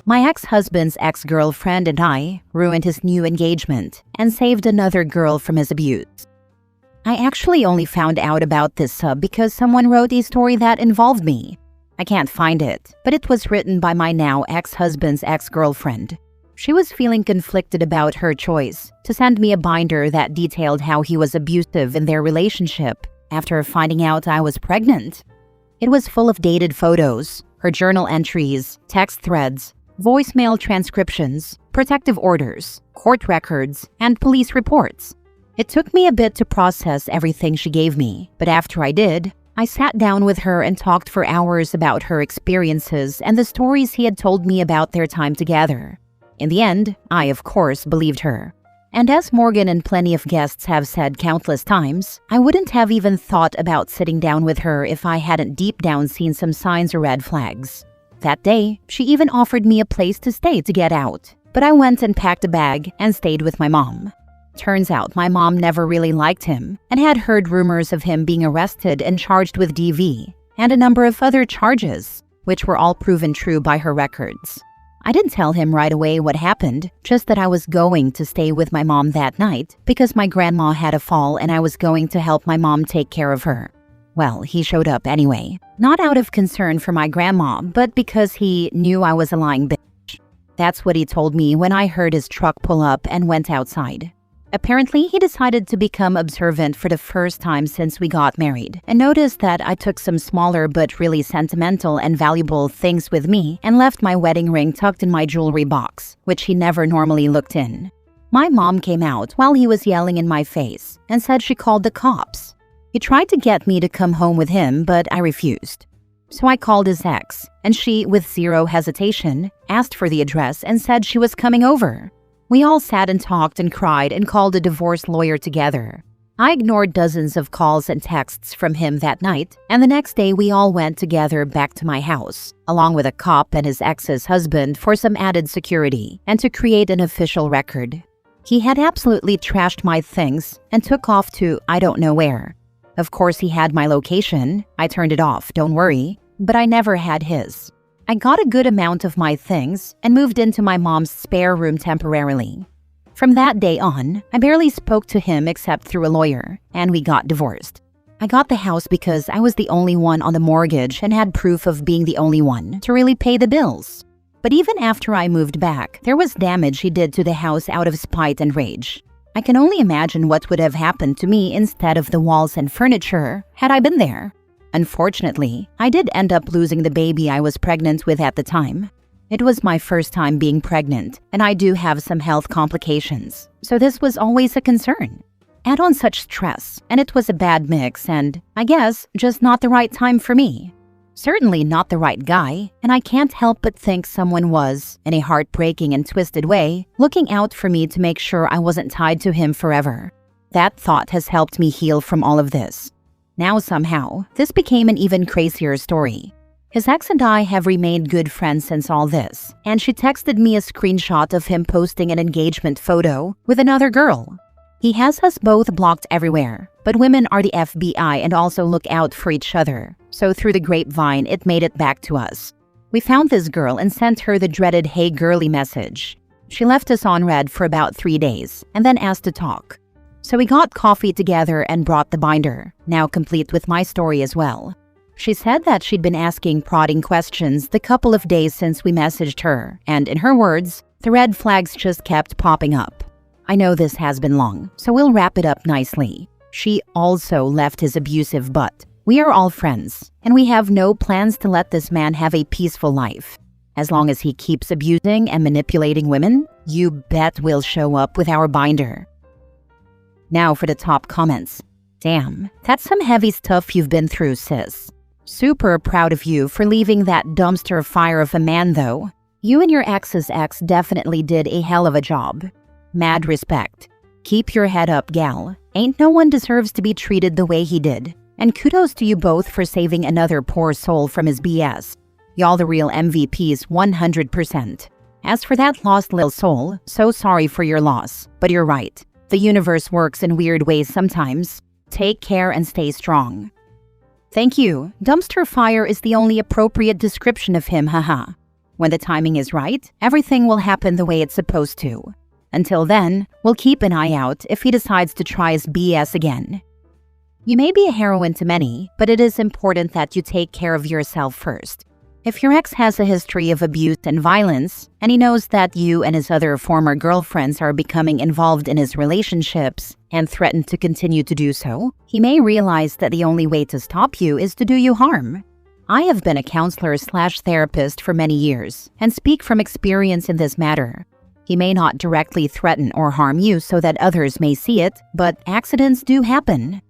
My ex-husband's ex-girlfriend and I ruined his new engagement and saved another girl from his abuse. I actually only found out about this sub because someone wrote a story that involved me. I can't find it, but it was written by my now ex-husband's ex-girlfriend. She was feeling conflicted about her choice to send me a binder that detailed how he was abusive in their relationship after finding out I was pregnant. It was full of dated photos, her journal entries, text threads, voicemail transcriptions, protective orders, court records, and police reports. It took me a bit to process everything she gave me, but after I did, I sat down with her and talked for hours about her experiences and the stories he had told me about their time together. In the end, I, of course, believed her. And as Morgan and plenty of guests have said countless times, I wouldn't have even thought about sitting down with her if I hadn't deep down seen some signs or red flags. That day, she even offered me a place to stay to get out, but I went and packed a bag and stayed with my mom. Turns out my mom never really liked him and had heard rumors of him being arrested and charged with DV and a number of other charges, which were all proven true by her records. I didn't tell him right away what happened, just that I was going to stay with my mom that night because my grandma had a fall and I was going to help my mom take care of her. Well, he showed up anyway, not out of concern for my grandma, but because he knew I was a lying bitch. That's what he told me when I heard his truck pull up and went outside. Apparently, he decided to become observant for the first time since we got married and noticed that I took some smaller but really sentimental and valuable things with me and left my wedding ring tucked in my jewelry box, which he never normally looked in. My mom came out while he was yelling in my face and said she called the cops. He tried to get me to come home with him, but I refused. So I called his ex, and she, with zero hesitation, asked for the address and said she was coming over. We all sat and talked and cried and called a divorce lawyer together. I ignored dozens of calls and texts from him that night, and the next day we all went together back to my house, along with a cop and his ex's husband for some added security and to create an official record. He had absolutely trashed my things and took off to I don't know where. Of course, he had my location. I turned it off, don't worry, but I never had his. I got a good amount of my things and moved into my mom's spare room temporarily. From that day on, I barely spoke to him except through a lawyer, and we got divorced. I got the house because I was the only one on the mortgage and had proof of being the only one to really pay the bills. But even after I moved back, there was damage he did to the house out of spite and rage. I can only imagine what would have happened to me instead of the walls and furniture had I been there. Unfortunately, I did end up losing the baby I was pregnant with at the time. It was my first time being pregnant, and I do have some health complications, so this was always a concern. Add on such stress, and it was a bad mix and, I guess, just not the right time for me. Certainly not the right guy, and I can't help but think someone was, in a heartbreaking and twisted way, looking out for me to make sure I wasn't tied to him forever. That thought has helped me heal from all of this. Now somehow, this became an even crazier story. His ex and I have remained good friends since all this, and she texted me a screenshot of him posting an engagement photo with another girl. He has us both blocked everywhere, but women are the FBI and also look out for each other, so through the grapevine it made it back to us. We found this girl and sent her the dreaded "Hey girly" message. She left us on red for about 3 days and then asked to talk. So we got coffee together and brought the binder, now complete with my story as well. She said that she'd been asking prodding questions the couple of days since we messaged her, and in her words, the red flags just kept popping up. I know this has been long, so we'll wrap it up nicely. She also left his abusive butt. We are all friends, and we have no plans to let this man have a peaceful life. As long as he keeps abusing and manipulating women, you bet we'll show up with our binder. Now for the top comments. Damn, that's some heavy stuff you've been through, sis. Super proud of you for leaving that dumpster fire of a man though. You and your ex's ex definitely did a hell of a job. Mad respect. Keep your head up, gal. Ain't no one deserves to be treated the way he did. And kudos to you both for saving another poor soul from his BS. Y'all the real MVPs 100%. As for that lost little soul, so sorry for your loss. But you're right. The universe works in weird ways sometimes. Take care and stay strong. Thank you. Dumpster fire is the only appropriate description of him, haha. When the timing is right, everything will happen the way it's supposed to. Until then, we'll keep an eye out if he decides to try his BS again. You may be a heroine to many, but it is important that you take care of yourself first. If your ex has a history of abuse and violence, and he knows that you and his other former girlfriends are becoming involved in his relationships and threaten to continue to do so, he may realize that the only way to stop you is to do you harm. I have been a counselor/therapist for many years and speak from experience in this matter. He may not directly threaten or harm you so that others may see it, but accidents do happen.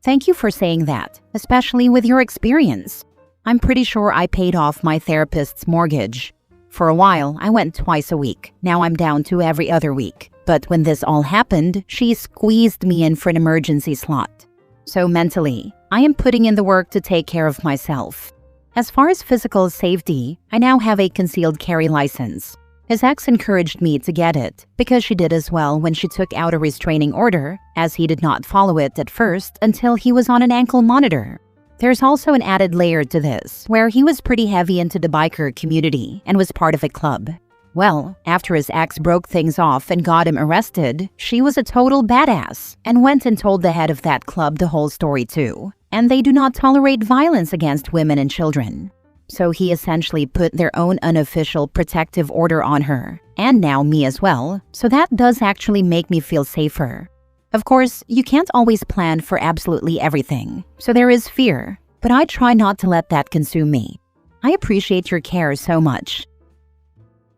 Thank you for saying that, especially with your experience. I'm pretty sure I paid off my therapist's mortgage. For a while, I went twice a week. Now I'm down to every other week. But when this all happened, she squeezed me in for an emergency slot. So mentally, I am putting in the work to take care of myself. As far as physical safety, I now have a concealed carry license. His ex encouraged me to get it because she did as well when she took out a restraining order, as he did not follow it at first until he was on an ankle monitor. There's also an added layer to this, where he was pretty heavy into the biker community and was part of a club. Well, after his ex broke things off and got him arrested, she was a total badass and went and told the head of that club the whole story too. And they do not tolerate violence against women and children. So he essentially put their own unofficial protective order on her, and now me as well, so that does actually make me feel safer. Of course, you can't always plan for absolutely everything, so there is fear, but I try not to let that consume me. I appreciate your care so much.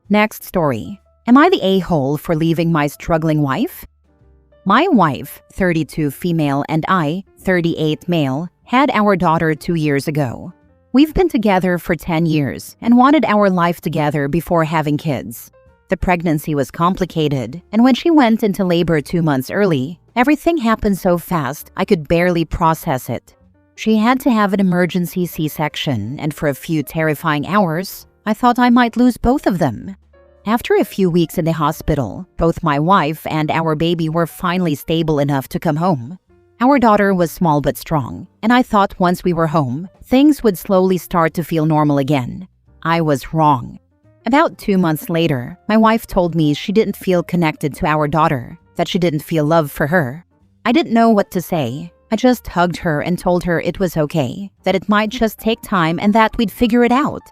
Next story. Am I the a-hole for leaving my struggling wife? My wife, 32 female, and I, 38 male, had our daughter 2 years ago. We've been together for 10 years and wanted our life together before having kids. The pregnancy was complicated, and when she went into labor 2 months early, everything happened so fast I could barely process it. She had to have an emergency C-section, and for a few terrifying hours, I thought I might lose both of them. After a few weeks in the hospital, both my wife and our baby were finally stable enough to come home. Our daughter was small but strong, and I thought once we were home, things would slowly start to feel normal again. I was wrong. About 2 months later, my wife told me she didn't feel connected to our daughter, that she didn't feel love for her. I didn't know what to say. I just hugged her and told her it was okay, that it might just take time and that we'd figure it out.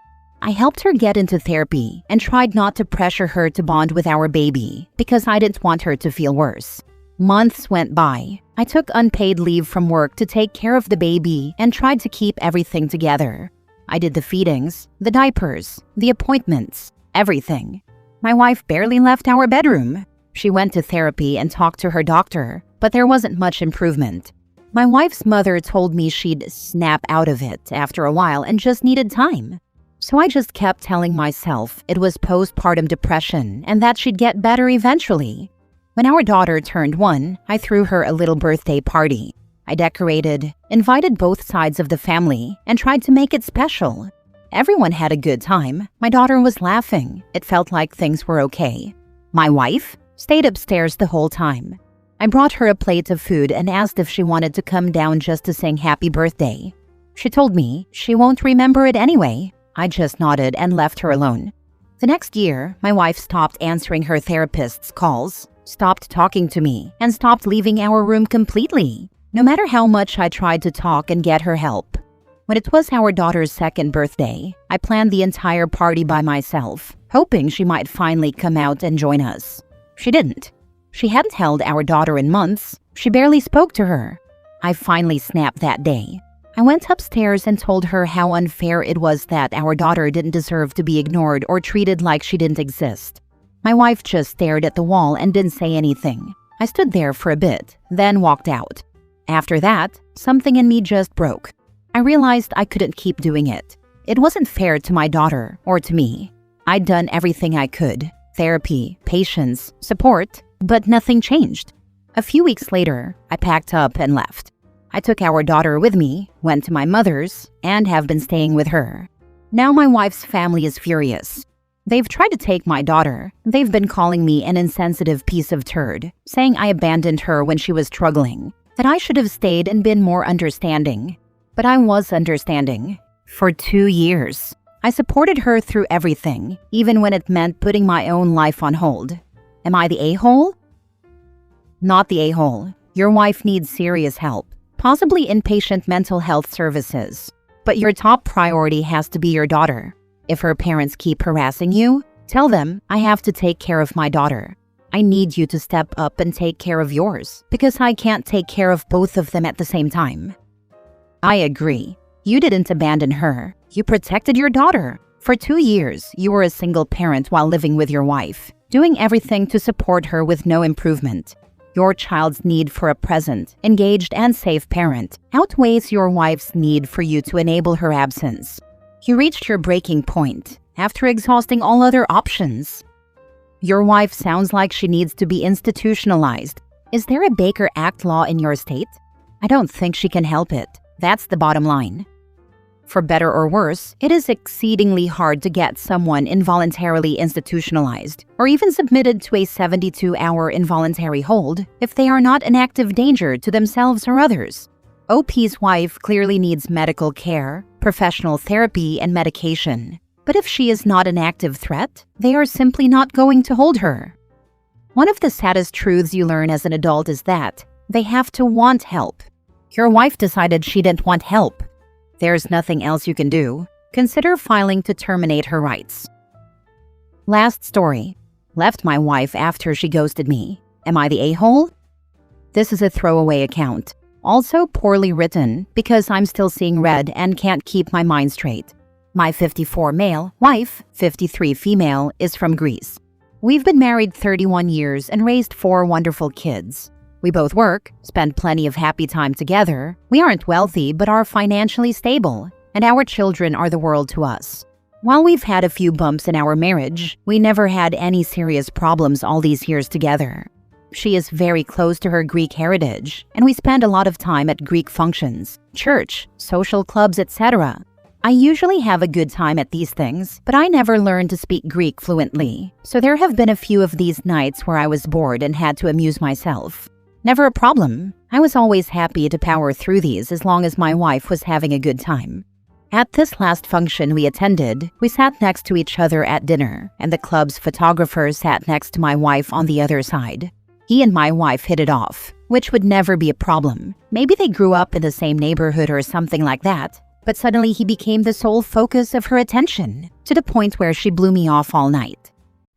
I helped her get into therapy and tried not to pressure her to bond with our baby because I didn't want her to feel worse. Months went by. I took unpaid leave from work to take care of the baby and tried to keep everything together. I did the feedings, the diapers, the appointments, everything. My wife barely left our bedroom. She went to therapy and talked to her doctor, but there wasn't much improvement. My wife's mother told me she'd snap out of it after a while and just needed time. So I just kept telling myself it was postpartum depression and that she'd get better eventually. When our daughter turned 1, I threw her a little birthday party. I decorated, invited both sides of the family, and tried to make it special. Everyone had a good time. My daughter was laughing. It felt like things were okay. My wife stayed upstairs the whole time. I brought her a plate of food and asked if she wanted to come down just to sing happy birthday. She told me she won't remember it anyway. I just nodded and left her alone. The next year, my wife stopped answering her therapist's calls, stopped talking to me, and stopped leaving our room completely, no matter how much I tried to talk and get her help. When it was our daughter's 2nd birthday, I planned the entire party by myself, hoping she might finally come out and join us. She didn't. She hadn't held our daughter in months. She barely spoke to her. I finally snapped that day. I went upstairs and told her how unfair it was that our daughter didn't deserve to be ignored or treated like she didn't exist. My wife just stared at the wall and didn't say anything. I stood there for a bit, then walked out. After that, something in me just broke. I realized I couldn't keep doing it. It wasn't fair to my daughter or to me. I'd done everything I could. Therapy, patience, support, but nothing changed. A few weeks later, I packed up and left. I took our daughter with me, went to my mother's, and have been staying with her. Now my wife's family is furious. They've tried to take my daughter. They've been calling me an insensitive piece of turd, saying I abandoned her when she was struggling, that I should have stayed and been more understanding. But I was understanding. For 2 years. I supported her through everything, even when it meant putting my own life on hold. Am I the a-hole? Not the a-hole. Your wife needs serious help, possibly inpatient mental health services. But your top priority has to be your daughter. If her parents keep harassing you, tell them, I have to take care of my daughter. I need you to step up and take care of yours, because I can't take care of both of them at the same time. I agree. You didn't abandon her. You protected your daughter. For 2 years, you were a single parent while living with your wife, doing everything to support her with no improvement. Your child's need for a present, engaged, and safe parent outweighs your wife's need for you to enable her absence. You reached your breaking point after exhausting all other options. Your wife sounds like she needs to be institutionalized. Is there a Baker Act law in your state? I don't think she can help it. That's the bottom line. For better or worse, it is exceedingly hard to get someone involuntarily institutionalized or even submitted to a 72-hour involuntary hold if they are not an active danger to themselves or others. OP's wife clearly needs medical care, professional therapy, and medication. But if she is not an active threat, they are simply not going to hold her. One of the saddest truths you learn as an adult is that they have to want help. Your wife decided she didn't want help. There's nothing else you can do. Consider filing to terminate her rights. Last story. Left my wife after she ghosted me. Am I the a-hole? This is a throwaway account. Also poorly written because I'm still seeing red and can't keep my mind straight. My 54 male wife, 53 female, is from Greece. We've been married 31 years and raised 4 wonderful kids. We both work, spend plenty of happy time together. We aren't wealthy but are financially stable, and our children are the world to us. While we've had a few bumps in our marriage, we never had any serious problems all these years together. She is very close to her Greek heritage, and we spend a lot of time at Greek functions, church, social clubs, etc. I usually have a good time at these things, but I never learned to speak Greek fluently, so there have been a few of these nights where I was bored and had to amuse myself. Never a problem. I was always happy to power through these as long as my wife was having a good time. At this last function we attended, we sat next to each other at dinner, and the club's photographer sat next to my wife on the other side. He and my wife hit it off, which would never be a problem. Maybe they grew up in the same neighborhood or something like that, but suddenly he became the sole focus of her attention, to the point where she blew me off all night.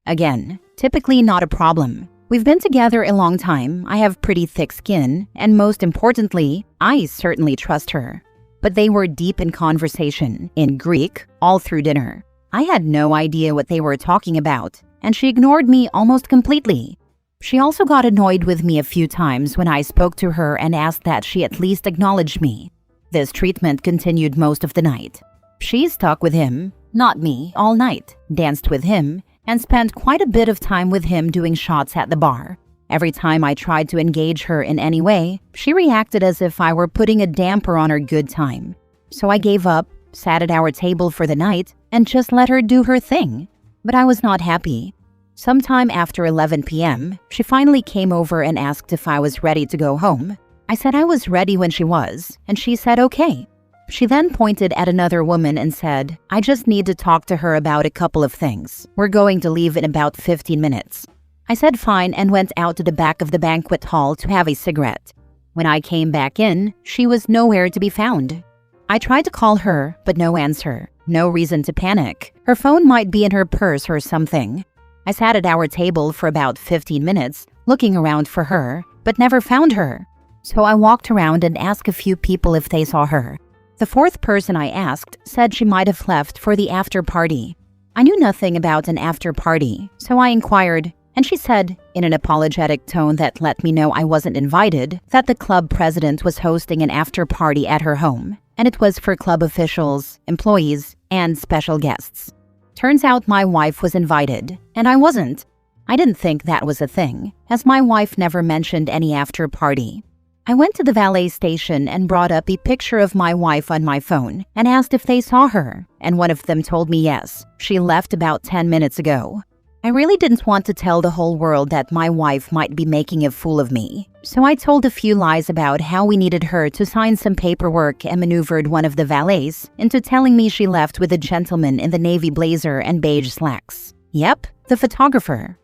Again, typically not a problem. We've been together a long time, I have pretty thick skin, and most importantly, I certainly trust her. But they were deep in conversation, in Greek, all through dinner. I had no idea what they were talking about, and she ignored me almost completely. She also got annoyed with me a few times when I spoke to her and asked that she at least acknowledge me. This treatment continued most of the night. She stuck with him, not me, all night, danced with him, and spent quite a bit of time with him doing shots at the bar. Every time I tried to engage her in any way, she reacted as if I were putting a damper on her good time. So I gave up, sat at our table for the night, and just let her do her thing. But I was not happy. Sometime after 11 p.m., she finally came over and asked if I was ready to go home. I said I was ready when she was, and she said okay. She then pointed at another woman and said, I just need to talk to her about a couple of things. We're going to leave in about 15 minutes. I said fine and went out to the back of the banquet hall to have a cigarette. When I came back in, she was nowhere to be found. I tried to call her, but no answer. No reason to panic. Her phone might be in her purse or something. I sat at our table for about 15 minutes, looking around for her, but never found her. So I walked around and asked a few people if they saw her. The 4th person I asked said she might have left for the after party. I knew nothing about an after party, so I inquired, and she said, in an apologetic tone that let me know I wasn't invited, that the club president was hosting an after party at her home, and it was for club officials, employees, and special guests. Turns out my wife was invited, and I wasn't. I didn't think that was a thing, as my wife never mentioned any after party. I went to the valet station and brought up a picture of my wife on my phone and asked if they saw her, and one of them told me yes, she left about 10 minutes ago. I really didn't want to tell the whole world that my wife might be making a fool of me, So I told a few lies about how we needed her to sign some paperwork and maneuvered one of the valets into telling me she left with a gentleman in the navy blazer and beige slacks. Yep, the photographer.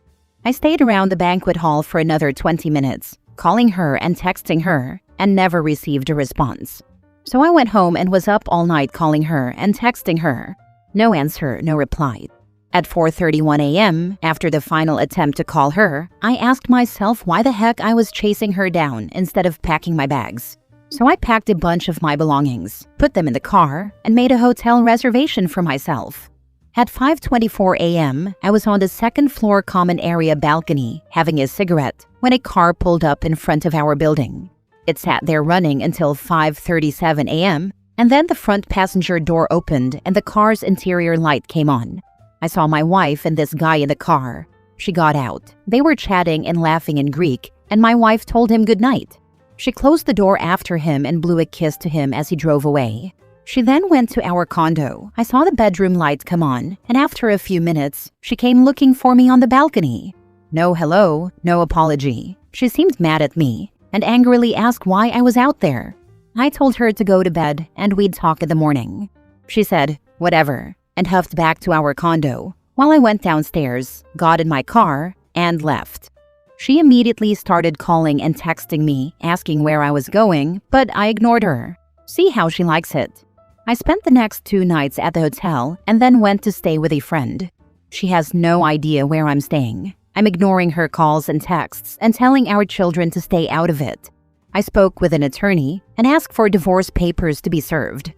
I stayed around the banquet hall for another 20 minutes, calling her and texting her, and never received a response. So I went home and was up all night calling her and texting her. No answer, no reply. At 4:31 a.m., after the final attempt to call her, I asked myself why the heck I was chasing her down instead of packing my bags. So I packed a bunch of my belongings, put them in the car, and made a hotel reservation for myself. At 5:24 a.m., I was on the second-floor common area balcony having a cigarette when a car pulled up in front of our building. It sat there running until 5:37 a.m., and then the front passenger door opened and the car's interior light came on. I saw my wife and this guy in the car. She got out. They were chatting and laughing in Greek, and my wife told him goodnight. She closed the door after him and blew a kiss to him as he drove away. She then went to our condo. I saw the bedroom light come on, and after a few minutes, she came looking for me on the balcony. No hello, no apology. She seemed mad at me and angrily asked why I was out there. I told her to go to bed and we'd talk in the morning. She said, whatever, and huffed back to our condo while I went downstairs, got in my car, and left. She immediately started calling and texting me, asking where I was going, but I ignored her. See how she likes it. I spent the next 2 nights at the hotel and then went to stay with a friend. She has no idea where I'm staying. I'm ignoring her calls and texts and telling our children to stay out of it. I spoke with an attorney and asked for divorce papers to be served.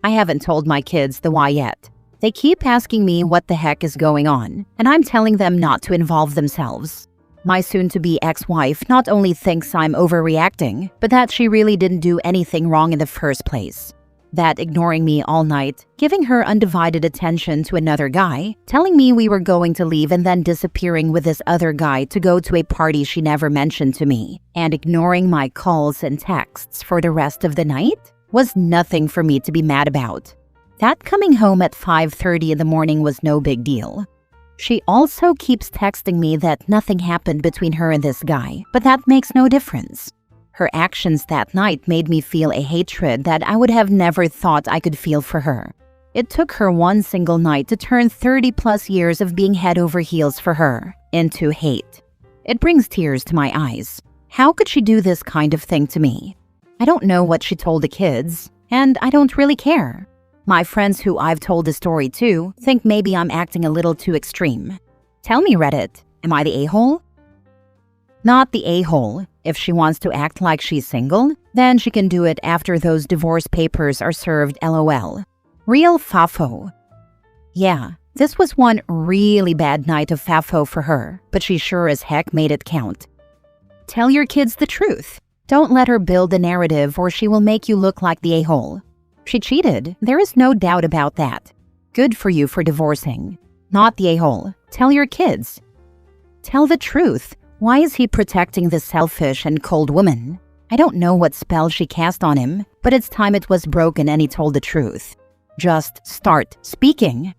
I haven't told my kids the why yet. They keep asking me what the heck is going on, and I'm telling them not to involve themselves. My soon-to-be ex-wife not only thinks I'm overreacting, but that she really didn't do anything wrong in the first place. That ignoring me all night, giving her undivided attention to another guy, telling me we were going to leave and then disappearing with this other guy to go to a party she never mentioned to me, and ignoring my calls and texts for the rest of the night was nothing for me to be mad about. That coming home at 5:30 in the morning was no big deal. She also keeps texting me that nothing happened between her and this guy, but that makes no difference. Her actions that night made me feel a hatred that I would have never thought I could feel for her. It took her one single night to turn 30+ years of being head over heels for her into hate. It brings tears to my eyes. How could she do this kind of thing to me? I don't know what she told the kids, and I don't really care. My friends who I've told the story to think maybe I'm acting a little too extreme. Tell me, Reddit, am I the a-hole? Not the a-hole. If she wants to act like she's single, then she can do it after those divorce papers are served, lol. Real fafo. Yeah, this was one really bad night of fafo for her, but she sure as heck made it count. Tell your kids the truth. Don't let her build the narrative or she will make you look like the a-hole. She cheated, there is no doubt about that. Good for you for divorcing. Not the a-hole. Tell your kids. Tell the truth. Why is he protecting this selfish and cold woman? I don't know what spell she cast on him, but it's time it was broken and he told the truth. Just start speaking.